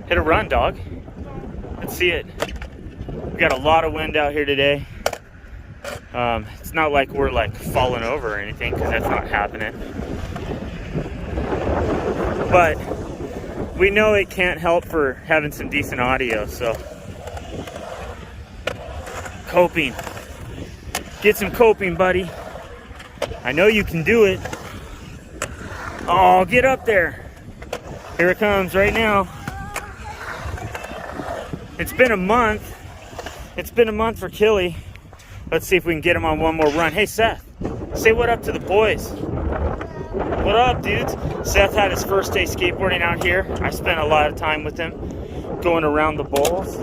Hit a run, dog. Let's see it. We got a lot of wind out here today. It's not like we're like falling over or anything, because that's not happening. But we know it can't help for having some decent audio, so coping. Get some coping, buddy. I know you can do it. Oh, get up there. Here it comes right now. It's been a month. It's been a month for Killy. Let's see if we can get him on one more run. Hey, Seth, say what up to the boys. What up, dudes? Seth had his first day skateboarding out here. I spent a lot of time with him going around the bowls.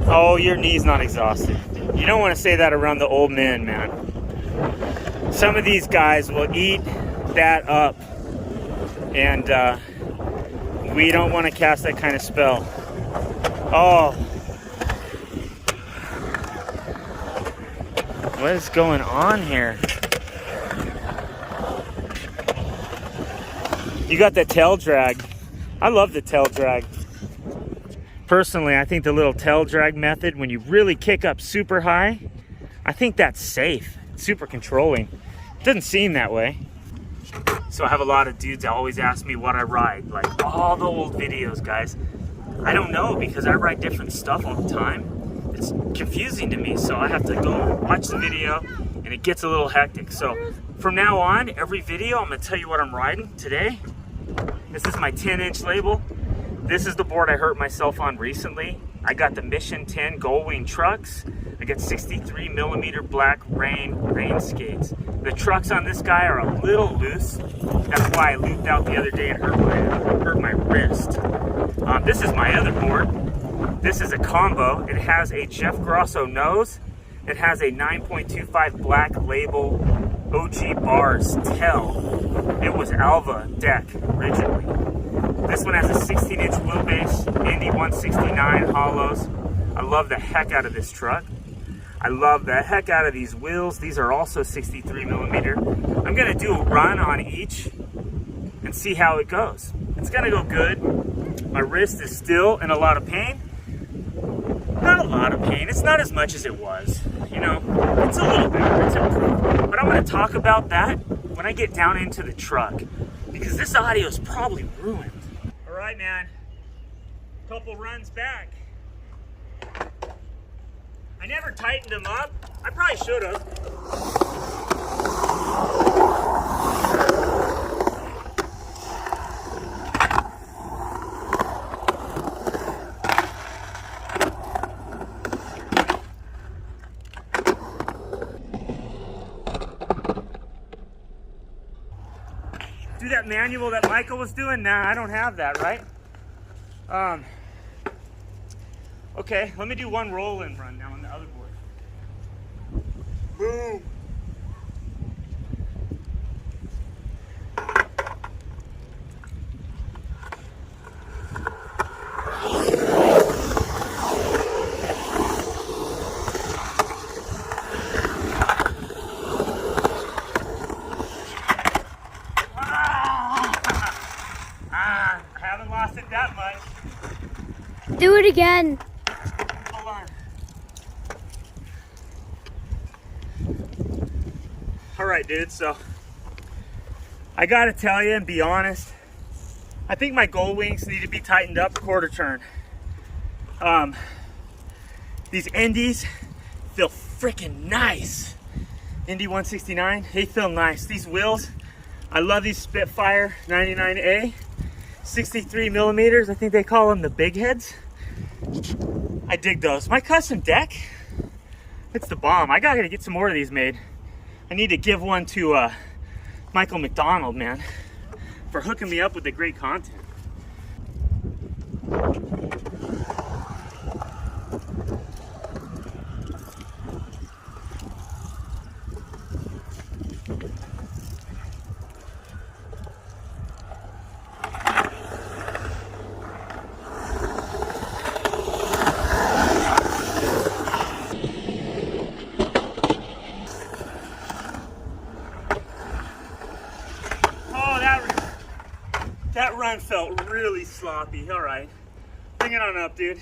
Oh, your knee's not exhausted. You don't want to say that around the old men, man. Some of these guys will eat that up, and we don't want to cast that kind of spell. Oh. What is going on here? You got the tail drag. I love the tail drag. Personally, I think the little tail drag method, when you really kick up super high, I think that's safe. It's super controlling. It doesn't seem that way. So I have a lot of dudes that always ask me what I ride. Like all the old videos, guys. I don't know, because I ride different stuff all the time. It's confusing to me, so I have to go watch the video, and it gets a little hectic. So from now on, every video, I'm gonna tell you what I'm riding today. This is my 10-inch label. This is the board I hurt myself on recently. I got the Mission 10 Gullwing trucks. I got 63 millimeter black rain skates. The trucks on this guy are a little loose. That's why I looped out the other day and hurt my wrist. This is my other board. This is a combo. It has a Jeff Grosso nose. It has a 9.25 black label OG bars tail. It was Alva deck originally. This one has a 16-inch wheelbase, Indy 169 hollows. I love the heck out of this truck. I love the heck out of these wheels. These are also 63 millimeter. I'm gonna do a run on each and see how it goes. It's gonna go good. My wrist is still in a lot of pain. Not a lot of pain. It's not as much as it was. You know, it's a little better. It's improved. But I'm gonna talk about that when I get down into the truck, because this audio is probably ruined. All right, man. Couple runs back. I never tightened them up. I probably should have. Do that manual that Michael was doing? Nah, I don't have that, right? Okay, let me do one roll-in run now on the other board. Boom! I haven't lost it that much. Do it again. Hold on. All right, dude, so I gotta tell you and be honest, I think my gold wings need to be tightened up quarter turn. These Indies feel freaking nice. Indy 169, they feel nice. These wheels, I love these Spitfire 99A, 63 millimeters. I think they call them the big heads. I dig those. My custom deck, it's the bomb. I gotta get some more of these made. I need to give one to Michael McDonald, man, for hooking me up with the great content. That run felt really really sloppy. All right. Bring it on up, dude.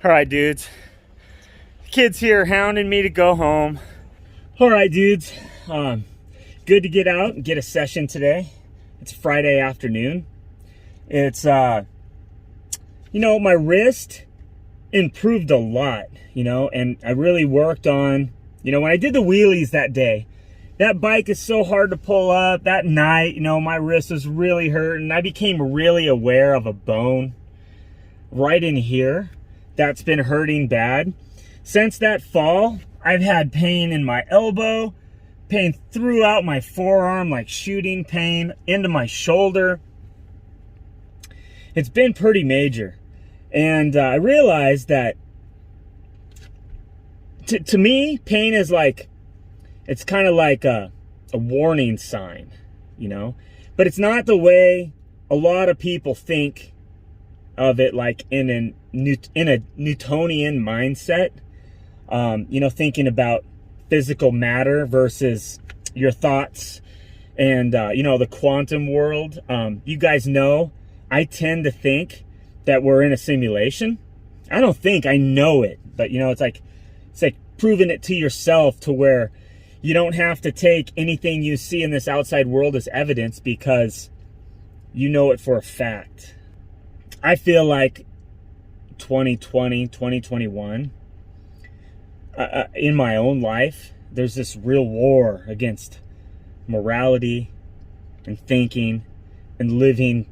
All right, dudes. Kids here hounding me to go home. All right, dudes. Good to get out and get a session today. It's Friday afternoon. It's, my wrist improved a lot, and I really worked on, when I did the wheelies that day, that bike is so hard to pull up. That night, my wrist was really hurting. I became really aware of a bone right in here that's been hurting bad. Since that fall, I've had pain in my elbow, pain throughout my forearm, like shooting pain into my shoulder. It's been pretty major. And I realized that to me, pain is like, it's kind of like a warning sign, but it's not the way a lot of people think of it, like in a Newtonian mindset, thinking about physical matter versus your thoughts and, the quantum world. You guys know, I tend to think that we're in a simulation. I don't think, I know it, but it's like proving it to yourself to where you don't have to take anything you see in this outside world as evidence because you know it for a fact. I feel like 2020, 2021, in my own life, there's this real war against morality and thinking and living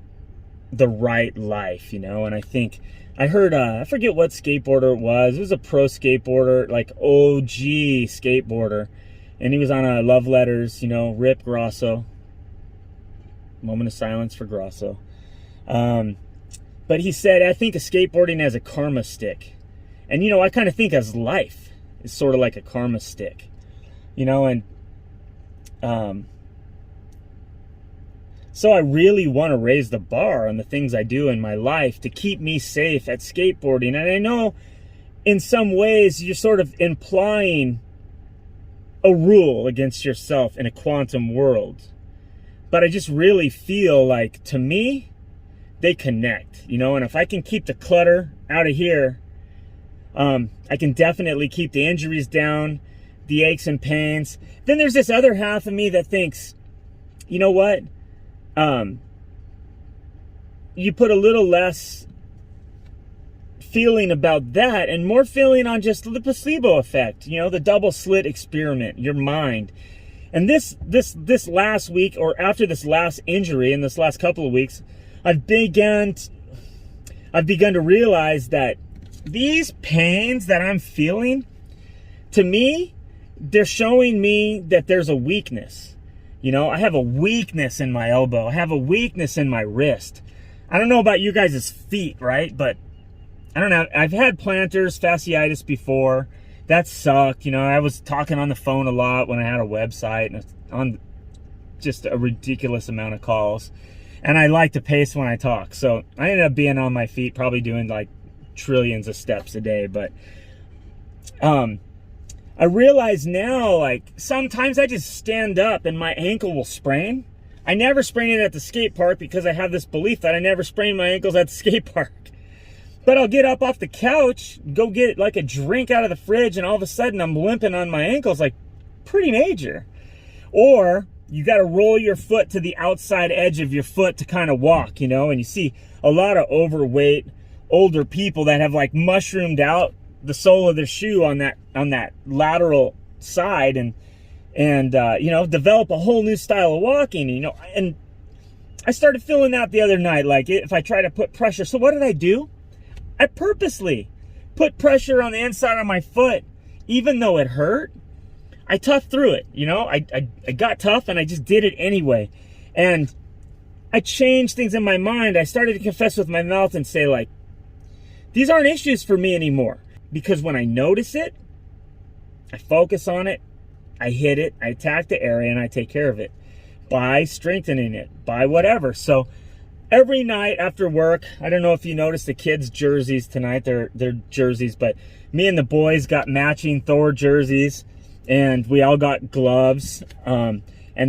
the right life, and I think I heard, I forget what skateboarder it was. It was a pro skateboarder, like OG skateboarder. And he was on a Love Letters, Rip Grosso. Moment of silence for Grosso. But he said, I think of skateboarding as a karma stick. And, I kind of think as life is sort of like a karma stick. So I really want to raise the bar on the things I do in my life to keep me safe at skateboarding. And I know in some ways you're sort of implying a rule against yourself in a quantum world. But I just really feel like, to me, they connect, and if I can keep the clutter out of here, I can definitely keep the injuries down, the aches and pains. Then there's this other half of me that thinks, you know what? You put a little less feeling about that and more feeling on just the placebo effect, the double slit experiment, your mind. And this last week, or after this last injury in this last couple of weeks, I've begun to realize that these pains that I'm feeling, to me, they're showing me that there's a weakness. I have a weakness in my elbow. I have a weakness in my wrist. I don't know about you guys' feet, right? But I don't know. I've had plantars fasciitis before. That sucked. I was talking on the phone a lot when I had a website and on just a ridiculous amount of calls. And I like to pace when I talk. So I ended up being on my feet, probably doing like trillions of steps a day. But I realize now, like, sometimes I just stand up and my ankle will sprain. I never sprain it at the skate park because I have this belief that I never sprain my ankles at the skate park. But I'll get up off the couch, go get like a drink out of the fridge, and all of a sudden I'm limping on my ankles, like pretty major. Or you got to roll your foot to the outside edge of your foot to kind of walk, and you see a lot of overweight older people that have like mushroomed out the sole of their shoe on that lateral side and develop a whole new style of walking, and I started feeling that the other night, like if I try to put pressure. So what did I do? I purposely put pressure on the inside of my foot, even though it hurt. I toughed through it, I got tough and I just did it anyway. And I changed things in my mind. I started to confess with my mouth and say, like, these aren't issues for me anymore. Because when I notice it, I focus on it, I hit it, I attack the area, and I take care of it by strengthening it, by whatever. So every night after work, I don't know if you noticed the kids' jerseys tonight, they're jerseys, but me and the boys got matching Thor jerseys, and we all got gloves. And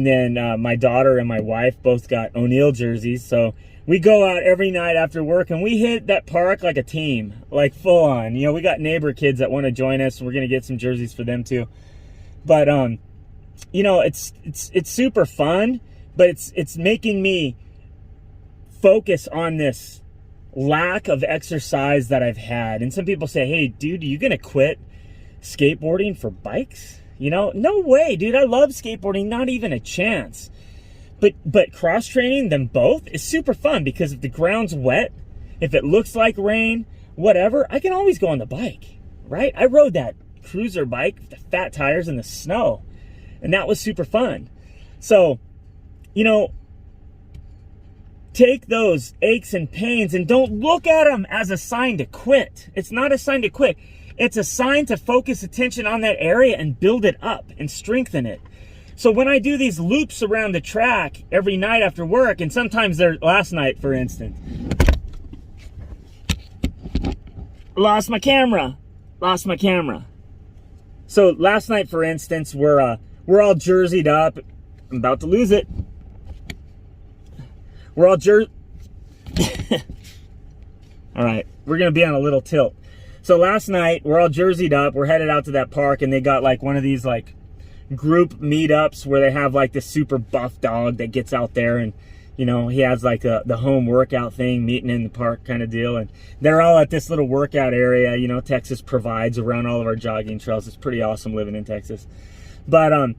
then my daughter and my wife both got O'Neal jerseys. So we go out every night after work and we hit that park like a team, like full on. You know, we got neighbor kids that want to join us. We're going to get some jerseys for them too. But, you know, it's super fun, but it's making me focus on this lack of exercise that I've had. And some people say, hey, dude, are you going to quit skateboarding for bikes? You know, no way, dude. I love skateboarding, not even a chance. But cross training them both is super fun, because if the ground's wet, if it looks like rain, whatever, I can always go on the bike, right? I rode that cruiser bike with the fat tires in the snow, and that was super fun. So, you know, take those aches and pains and don't look at them as a sign to quit. It's not a sign to quit. It's a sign to focus attention on that area and build it up and strengthen it. So when I do these loops around the track every night after work, and sometimes they're last night, for instance, lost my camera. So last night, for instance, we're all jerseyed up. I'm about to lose it. We're all all right, we're gonna be on a little tilt. So last night, we're all jerseyed up. We're headed out to that park, and they got like one of these like group meetups where they have like this super buff dog that gets out there, and you know, he has like the home workout thing, meeting in the park kind of deal. And they're all at this little workout area, you know, Texas provides around all of our jogging trails. It's pretty awesome living in Texas. But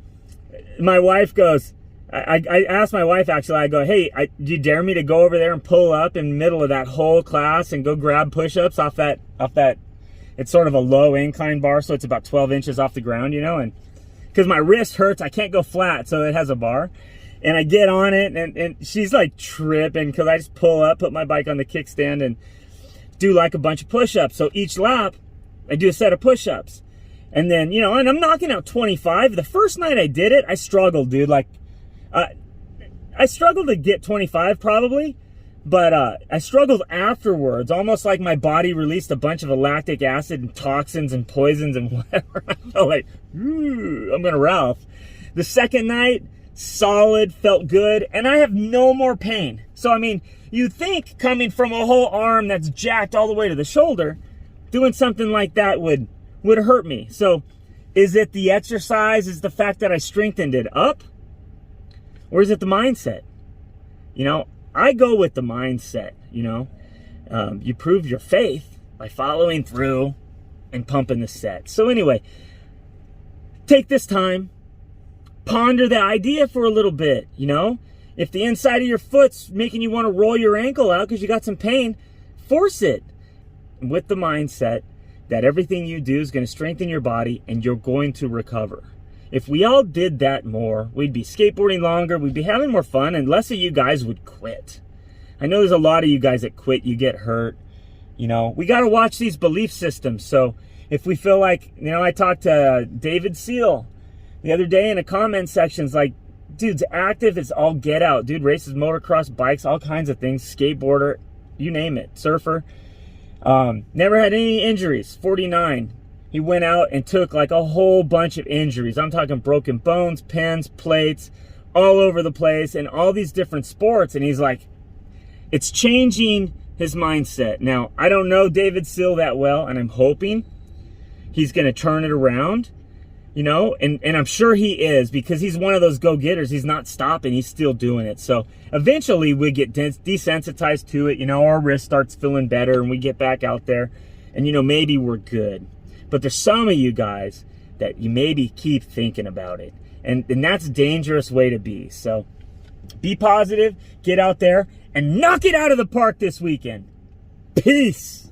my wife goes, I asked my wife, actually, I go, hey, do you dare me to go over there and pull up in the middle of that whole class and go grab push-ups off that, it's sort of a low incline bar, so it's about 12 inches off the ground, you know, and because my wrist hurts, I can't go flat, so it has a bar. And I get on it, and she's like tripping, because I just pull up, put my bike on the kickstand, and do like a bunch of push-ups. So each lap, I do a set of push-ups. And then, you know, and I'm knocking out 25. The first night I did it, I struggled, dude. Like, I struggled to get 25 probably, but I struggled afterwards, almost like my body released a bunch of lactic acid and toxins and poisons and whatever. I felt like, ooh, I'm gonna Ralph. The second night, solid, felt good, and I have no more pain. So, I mean, you'd think coming from a whole arm that's jacked all the way to the shoulder, doing something like that would hurt me. So, is it the exercise? Is the fact that I strengthened it up? Or is it the mindset? You know, I go with the mindset, you know. You prove your faith by following through and pumping the set. So anyway, take this time, ponder the idea for a little bit, you know. If the inside of your foot's making you want to roll your ankle out because you got some pain, force it with the mindset that everything you do is going to strengthen your body and you're going to recover. If we all did that more, we'd be skateboarding longer, we'd be having more fun, and less of you guys would quit. I know there's a lot of you guys that quit, you get hurt. You know, we got to watch these belief systems. So if we feel like, you know, I talked to David Seal the other day in a comment section. It's like, dude's active, it's all get out. Dude races motocross, bikes, all kinds of things, skateboarder, you name it, surfer. Never had any injuries, 49. He went out and took like a whole bunch of injuries. I'm talking broken bones, pins, plates, all over the place, and all these different sports. And he's like, it's changing his mindset. Now, I don't know David Seal that well, and I'm hoping he's going to turn it around, you know, and I'm sure he is, because he's one of those go-getters. He's not stopping. He's still doing it. So eventually we get desensitized to it. You know, our wrist starts feeling better, and we get back out there, and, you know, maybe we're good. But there's some of you guys that you maybe keep thinking about it. And that's a dangerous way to be. So be positive, get out there, and knock it out of the park this weekend. Peace.